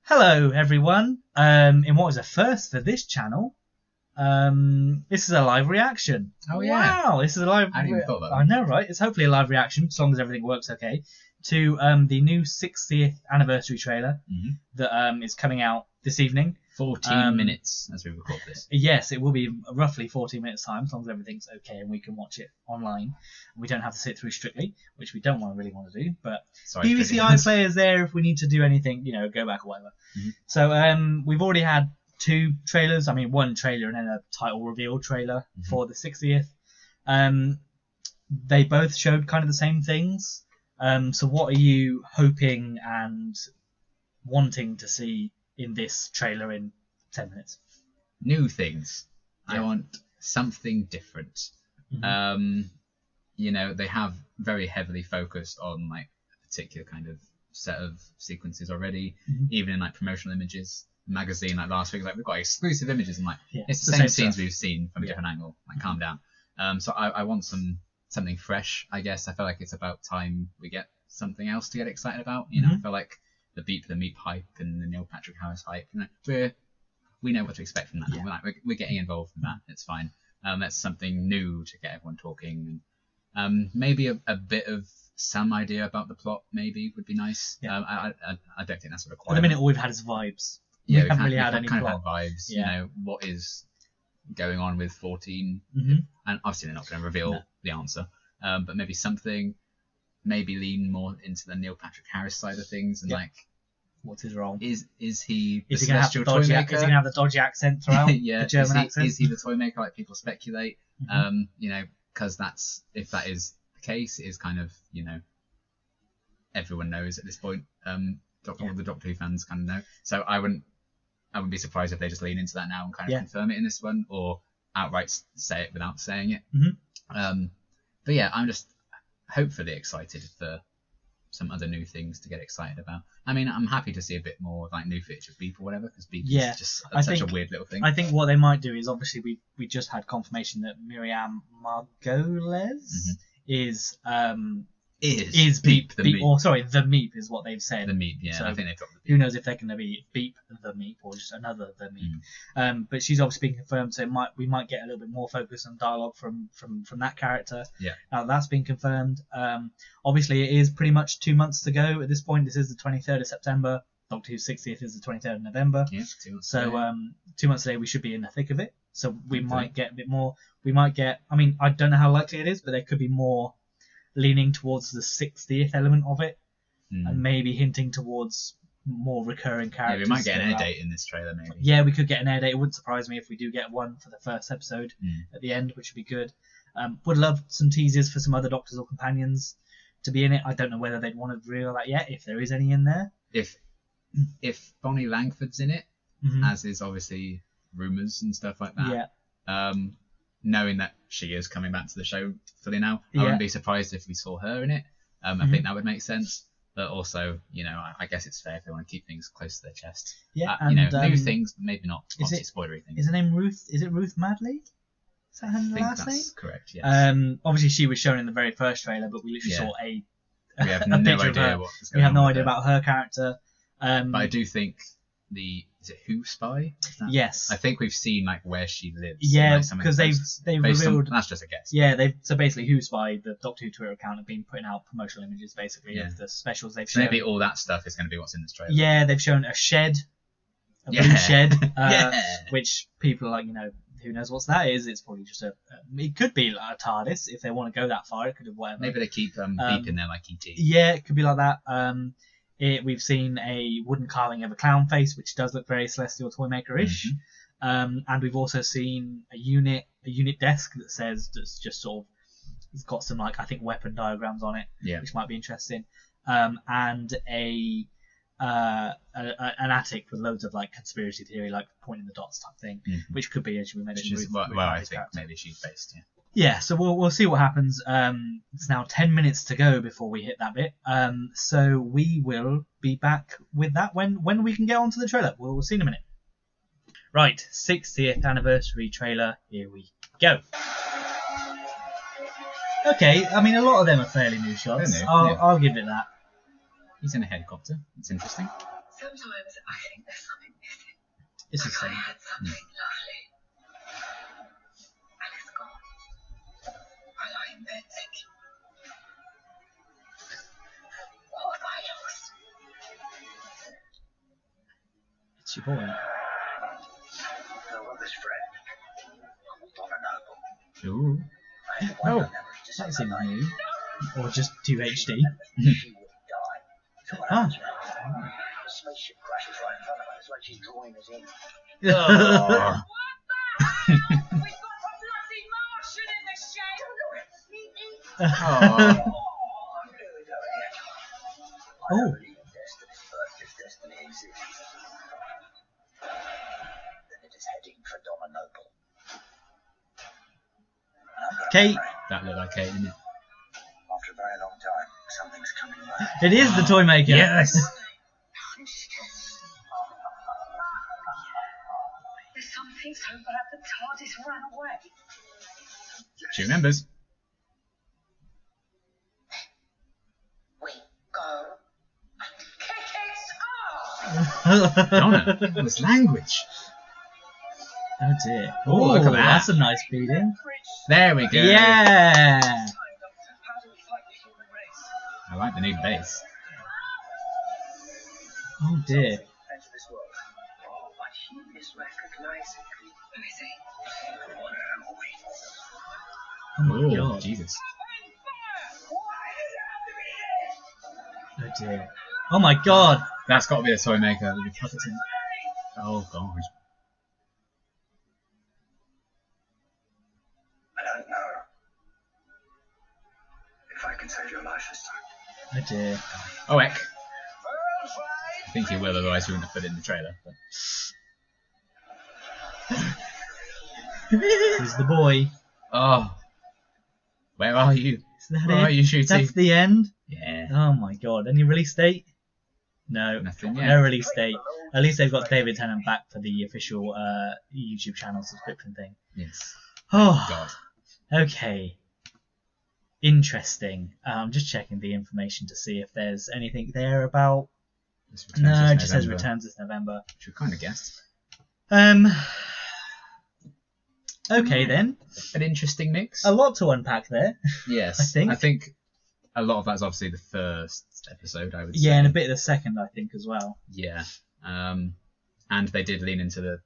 Hello, everyone. In what is a first for this channel, this is a live reaction. Oh, yeah. Wow, this is a live. I hadn't even thought about that. I know, right? It's hopefully a live reaction, as long as everything works okay, to the new 60th anniversary trailer that is coming out this evening. 14 minutes as we record this. Yes, it will be roughly 14 minutes time, as long as everything's okay and we can watch it online. We don't have to sit through Strictly, which we don't really want to do. But Sorry, BBC iPlayer is there if we need to do anything, go back or whatever. So we've already had two trailers. I mean, one trailer and then a title reveal trailer for the 60th. They both showed kind of the same things. So what are you hoping and wanting to see in this trailer in 10 minutes? New things. Yeah. I want something different. They have very heavily focused on like a particular kind of set of sequences already, even in like promotional images. Magazine like last week, like we've got exclusive images and like it's the same scenes we've seen from a different angle. Like calm down. So I want something fresh, I guess. I feel like it's about time we get something else to get excited about. I feel like the Beep the Meep hype and the Neil Patrick Harris hype, we know what to expect from that. Yeah. We're getting involved in that. It's fine. That's something new to get everyone talking. And maybe a bit of some idea about the plot maybe would be nice. I don't think that's a requirement. At the minute, all we've had is vibes. Yeah, we haven't really had any kind plot. of had vibes. Yeah. What is going on with 14? And obviously they're not going to reveal the answer. But maybe something. Maybe lean more into the Neil Patrick Harris side of things and like, what's his role? Is he the Is he going to have the celestial dodgy? toy Is maker? he going to have the dodgy accent throughout? The German accent. Is he the toy maker like people speculate? Because if that is the case, it is kind of everyone knows at this point. All the Doctor Who fans kind of know. So I wouldn't be surprised if they just lean into that now and kind of confirm it in this one, or outright say it without saying it. But yeah, I'm just hopefully excited for some other new things to get excited about. I mean, I'm happy to see a bit more like new footage of Beep or whatever, because Beep is just such a weird little thing. I think what they might do is, obviously we just had confirmation that Miriam Margolyes is Beep the Meep. Or sorry, the Meep is what they've said. The Meep, yeah. So I think they've got the Beep. Who knows if they're going to be Beep the Meep or just another the Meep. But she's obviously been confirmed, so we might get a little bit more focus on dialogue from that character. Yeah. Now that's been confirmed. Obviously it is pretty much 2 months to go at this point. This is the 23rd of September. Doctor Who's 60th is the 23rd of November. Yeah, 2 months. So 2 months today we should be in the thick of it. So we might get a bit more. We might get. I mean, I don't know how likely it is, but there could be more leaning towards the 60th element of it, and maybe hinting towards more recurring characters. Yeah, we might get an air date in this trailer, maybe. Yeah, we could get an air date. It wouldn't surprise me if we do get one for the first episode at the end, which would be good. Would love some teasers for some other Doctors or Companions to be in it. I don't know whether they'd want to reveal that yet, if there is any in there. If Bonnie Langford's in it, as is obviously rumours and stuff like that. Yeah. Knowing that she is coming back to the show fully now, I wouldn't be surprised if we saw her in it. I think that would make sense. But also, I guess it's fair if they want to keep things close to their chest. Yeah, new things, but maybe not spoilery things. Is her name Ruth? Is it Ruth Madley? Is that her last name? That's correct, yes. Obviously she was shown in the very first trailer, but we literally saw we have no idea what is going on. We have no idea about her character. But I do think is it Who Spy? Yes. I think we've seen like where she lives. Yeah, because they've revealed. That's just a guess. Yeah, so basically Who Spy, the Doctor Who Twitter account, have been putting out promotional images basically of the specials they've shown. Maybe all that stuff is going to be what's in this trailer. Yeah, they've shown a shed, blue shed, which people are like, who knows what that is? It's probably just it could be like a TARDIS if they want to go that far. It could have whatever. Maybe they keep Beep in there like ET. Yeah, it could be like that. We've seen a wooden carving of a clown face, which does look very Celestial Toymaker-ish. And we've also seen a unit desk that's just sort of, it's got some like, I think, weapon diagrams on it, which might be interesting. And an attic with loads of like conspiracy theory, like pointing the dots type thing, which could be, as we mentioned, which is where I think maybe she's based. Yeah. Yeah, so we'll see what happens. It's now 10 minutes to go before we hit that bit. So we will be back with that when we can get onto the trailer. We'll see in a minute. Right, 60th anniversary trailer. Here we go. Okay, I mean, a lot of them are fairly new shots. I'll give it that. He's in a helicopter. It's interesting. Sometimes I think there's something missing. It's the Like I same. had something lovely. And it's gone. I lie in bed thinking, what have I lost? It's your boy. Her mother's friend, Donna Noble. Ooh. I had Oh, one memory to That say seems goodbye. new. Or just too HD. She would die. So what Ah. happens now? The spaceship crashes right in front of her. It's like she's drawing us in. Oh. We've got a bloody Martian in the shed. Oh. Here we go again. I Oh. don't believe in destiny, but if destiny exists, then it is heading for Donna Noble. And I'm gonna Kate. pray. That looked like Kate, didn't it? After a very long time, something's coming back. It is the toy maker. Yes. There's something so bad the TARDIS ran away. She remembers. We go and kick its ass. Donna. It was language. Oh dear. Oh, look at that. That's a nice beating. There we go. Yeah. How do we fight the human race? I like the new bass. Oh dear. Enter this world. Oh, but he is recognizing. Who is he? What am we? Oh my Oh, god. Jesus. Why does it have to be this? Oh dear. Oh my god. That's got to be the toy maker with the puppets in. Oh, God. I don't know if I can save your life this time. Oh dear. Oh, heck. I think he will, otherwise he wouldn't have put it in the trailer. But... He's the boy. Oh. Where are you? Is that Where it? are you shooting? That's the end? Yeah. Oh my god. Any release date? No. Nothing No yet. release date. At least they've got David Tennant back for the official YouTube channel subscription thing. Yes. Oh, God. okay. Interesting. I'm just checking the information to see if there's anything there about. This returns No, this it just says November, returns this November. Which we kind of guessed. Okay then. An interesting mix. A lot to unpack there. Yes. I think. A lot of that's obviously the first episode, I would say. Yeah, and a bit of the second, I think, as well. Yeah. And they did lean into the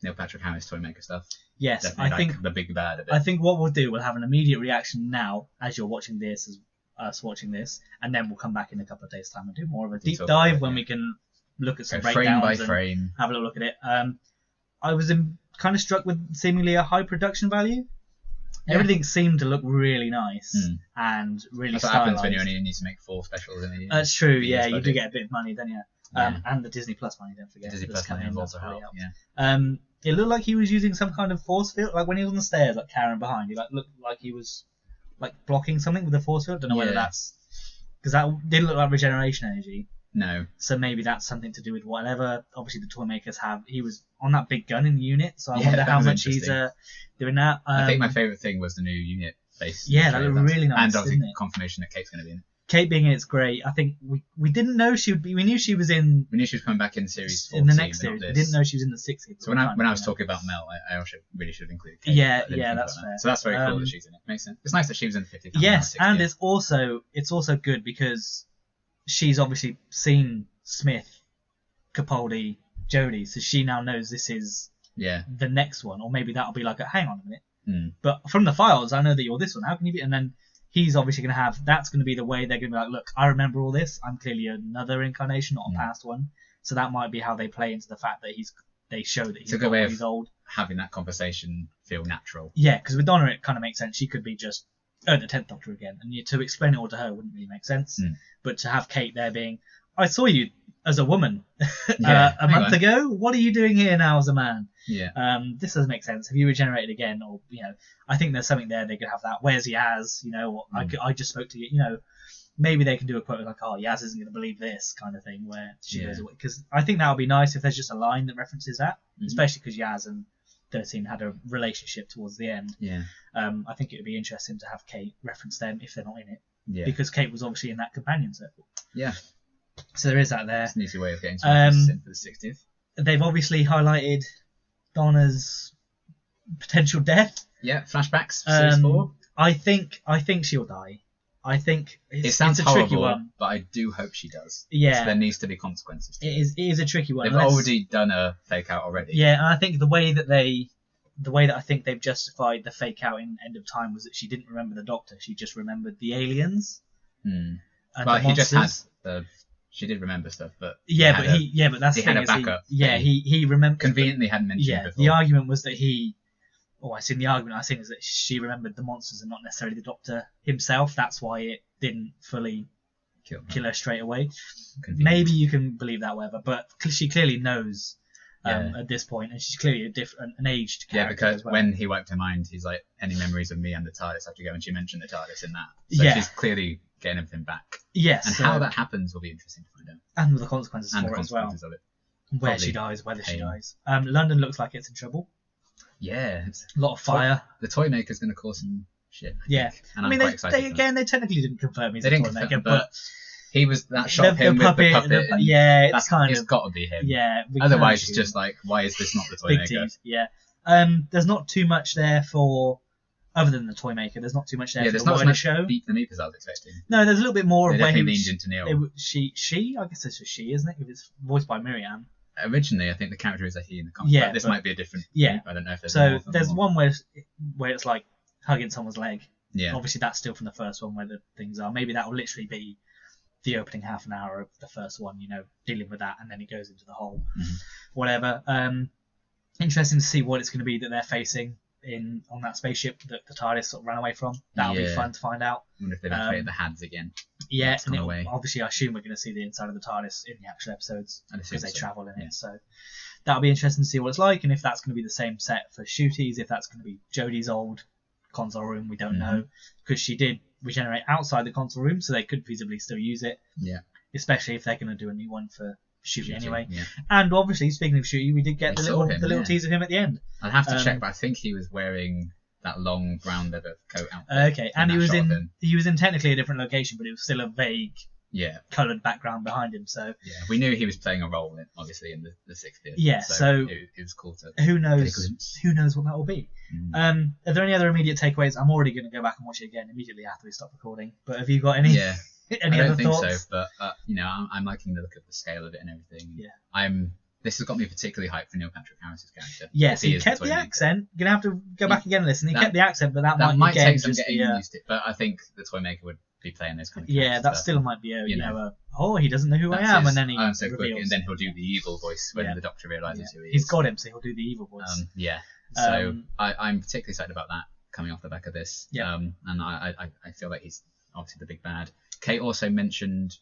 Neil Patrick Harris toy maker stuff. Yes, Definitely I think. the big bad of it. I think what we'll do, we'll have an immediate reaction now as you're watching this, as us watching this, and then we'll come back in a couple of days' time and do more of a deep talk dive about it, when yeah. we can look at some Go breakdowns frame by and frame. have a little look at it. I was kind of struck with seemingly a high production value. Yeah. Everything seemed to look really nice and really That's what stylized. happens when you only need to make 4 specials in a year. That's true. Big Yeah, you budget. do get a bit of money, don't you? Yeah. And the Disney Plus money, don't forget. Disney that's Plus money coming in, will also that's really help. helped. Yeah. It looked like he was using some kind of force field, like when he was on the stairs, like Karen behind. He looked like he was like blocking something with a force field. Don't know whether Yeah. that's because that didn't look like regeneration energy. No. So maybe that's something to do with whatever. Obviously, the toy makers have. He was on that big gun in the unit, so I Yeah, wonder that how was much he's interesting. doing that. I think my favourite thing was the new unit base. Yeah, that looked really nice, And obviously didn't it? confirmation that Kate's going to be in it. Kate being in it's great. I think we didn't know she would be. We knew she was in We knew she was coming back in series 14. in the next but not series. We this. didn't know she was in the 60s. So when I was talking about Mel, I also really should have included Kate. Yeah, but I didn't yeah, think that's about fair. that. So that's very cool Um, that she's in it. Makes sense. It's nice that she was in the 50. Yes, and it's also good because she's obviously seen Smith, Capaldi, Jodie, so she now knows this is Yeah. the next one, or maybe that'll be like a hang on a minute. Mm. But from the files, I know that you're this one. How can you be? And then he's obviously going to have. That's going to be the way they're going to be like, look, I remember all this. I'm clearly another incarnation, not a past one. So that might be how they play into the fact that they show that he's a good way of he's old. having that conversation feel natural. Yeah, because with Donna it kind of makes sense. She could be just the 10th Doctor again, and to explain it all to her wouldn't really make sense. Mm. But to have Kate there being, I saw you as a woman Yeah, a month ago. What are you doing here now as a man? Yeah. This doesn't make sense. Have you regenerated again? Or I think there's something there. They could have that. Where's Yaz? Or I just spoke to you. Maybe they can do a quote like, "Oh, Yaz isn't going to believe this" kind of thing, where she goes away. Because I think that would be nice if there's just a line that references that, especially because Yaz and 13 had a relationship towards the end. Yeah. I think it would be interesting to have Kate reference them if they're not in it, Yeah. because Kate was obviously in that companion circle. Yeah. So there is that there. It's an easy way of getting some in for the 60th. They've obviously highlighted Donna's potential death. Yeah, flashbacks. Series 4. I think she'll die. I think it sounds it's a tricky horrible, one. but I do hope she does. Yeah. So there needs to be consequences. It is a tricky one. They've already done a fake out already. Yeah, and I think the way that I think they've justified the fake out in End of Time was that she didn't remember the Doctor. She just remembered the aliens. Hmm. And Well, the he just had monsters. she did remember stuff, but Yeah, but that's he the thing. had a backup. He remembered. Conveniently hadn't mentioned Yeah, before. the argument was that I think is that she remembered the monsters and not necessarily the Doctor himself. That's why it didn't fully kill her straight away. Convenient. Maybe you can believe that, whatever. But she clearly knows at this point, and she's clearly an aged character. Yeah, because as well. when he wiped her mind, he's like, any memories of me and the TARDIS have to go, and she mentioned the TARDIS in that. So she's clearly getting everything back. Yes. And how that happens will be interesting to find out. And the consequences And for the it as well. consequences of it. Where Probably she dies, whether she pain. dies. London looks like it's in trouble. Yeah. A lot of fire. The toy maker's going to cause some shit. Yeah. And I mean, I'm quite excited for that. they technically didn't confirm he's They a didn't toy confirm, maker, but he was that shot of him puppet, with the puppet. it's kind it's of got to be him. Yeah. Otherwise, it's just like, why is this not the toy big maker? teeth. Yeah. There's not too much there for. Other than the toy maker, there's not too much there for there's the not so wider much show. Beat the Meep as I was expecting. No, there's a little bit more They of where he definitely leaned into Neil. She, I guess it's a she, isn't it? If it's voiced by Miriam. Originally, I think the character is a he in the comic. Yeah, but this but- might be a different. Yeah. I don't know if there's So more than there's one. one where it's like hugging someone's leg. Yeah. Obviously, that's still from the first one where the things are. Maybe that will literally be the opening half an hour of the first one, dealing with that, and then it goes into the whole whatever. Interesting to see what it's going to be that they're facing on that spaceship that the TARDIS sort of ran away from. That'll be fun to find out. I wonder if they've activated the hands again. Yeah, It's gone away. obviously I assume we're going to see the inside of the TARDIS in the actual episodes I'd assume because they so. travel in Yeah. it. So that'll be interesting to see what it's like, and if that's going to be the same set for Shooties, if that's going to be Jodie's old console room, we don't know, because she did regenerate outside the console room, so they could feasibly still use it. Yeah. Especially if they're going to do a new one for Shooty anyway. Yeah. And obviously, speaking of Shooty, we did get We the saw little him, the little yeah. tease of him at the end. I'd have to Um, check, but I think he was wearing that long brown leather coat outfit. Okay, and that shot of him. he was in technically a different location, but it was still a vague Yeah. coloured background behind him. So Yeah. We knew he was playing a role, obviously, in the 60th. Yeah, so it was cool to. who Get a knows? glimpse. Who knows what that will be? Are there any other immediate takeaways? I'm already going to go back and watch it again immediately after we stop recording. But have you got any? Yeah. Any I other don't think thoughts? so, but I'm liking the look of the scale of it and everything. Yeah. This has got me particularly hyped for Neil Patrick Harris's character. Yes, If he is kept toy the maker. accent. Gonna have to go back again and listen. He that- kept the accent, but that That might again take some just getting be used to, but I think the toy maker would be playing those kind of yeah, characters that better. still might be a You know. he doesn't know who I That's am, his, and then he I'm so quick, reveals. and then he'll do the evil voice when Yeah. the Doctor realizes who he He's is. got him, so he'll do the evil voice. Yeah. So Um, I'm particularly excited about that coming off the back of this. Yeah. And I feel like he's obviously the big bad. Kate also mentioned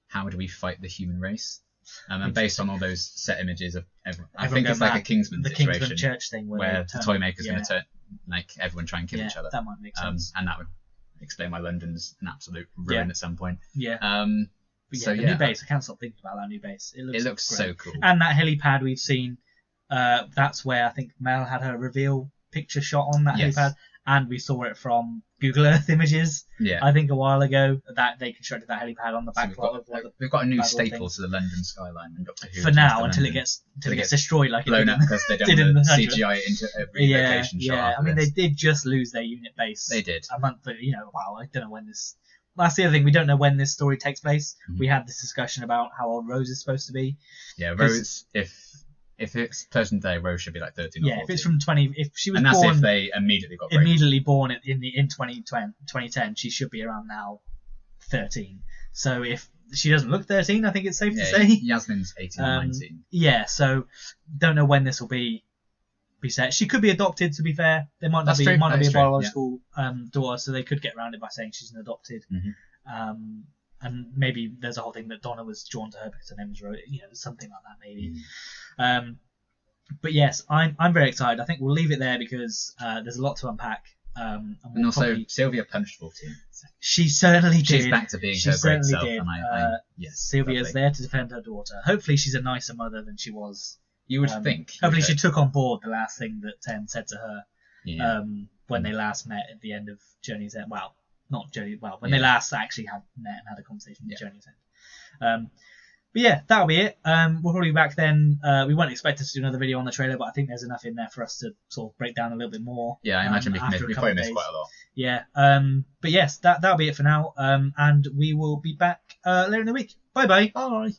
how do we fight the human race? And based on all those set images of everyone, I Everyone think it's going like a back, Kingsman the situation Kingsman Church thing where the toy maker's going yeah. to turn like everyone try and kill each other. That might make sense. And that would explain why London's an absolute ruin Yeah. at some point. Yeah. But So the new base, I can't stop thinking about that new base. It looks so great. cool. And that helipad we've seen, that's where I think Mel had her reveal picture shot on that Yes. helipad, and we saw it from Google Earth images. Yeah. I think a while ago that they constructed that helipad on the So back lot of one of we've got a new Battle staple things. to the London skyline in Doctor Who. for which is now the until it London gets destroyed like it blown did up in- because they don't did in want the to 100. CGI it into every yeah, location shot. yeah. I after mean, this. they did just lose their unit base. They did. A month, wow, I don't know when this. That's the other thing. We don't know when this story takes place. Mhm. We had this discussion about how old Rose is supposed to be. Yeah, Rose. If it's present day, Rose should be like 13 or Yeah, 14. if it's from 20, if she was and that's born if they immediately got raped. immediately born in 2010, she should be around now 13. So if she doesn't look 13, I think it's safe to say. Yasmin's 18 or 19. Yeah, so don't know when this will be set. She could be adopted. To be fair, there might not That's be true, might not that be a is true, biological daughter, so they could get around it by saying she's an adopted. Mhm. And maybe there's a whole thing that Donna was drawn to her because her name was Rose, something like that maybe. But yes, I'm very excited. I think we'll leave it there because there's a lot to unpack. And And also, Sylvia punched 14. she certainly did. She's back to being She her great certainly self. did. And yes, Sylvia's lovely. there to defend her daughter. Hopefully, she's a nicer mother than she was. You would think. Hopefully, she took on board the last thing that Ten said to her Yeah. when they last met at the end of Journey's End. Well, not Journey. Well, when Yeah. they last actually had met and had a conversation with Yeah. Journey's End. But yeah, that'll be it. We'll probably be back then. We won't expect us to do another video on the trailer, but I think there's enough in there for us to sort of break down a little bit more. Yeah, I imagine we probably missed quite a lot. Yeah. But yes, that'll be it for now. And we will be back later in the week. Bye-bye. Bye.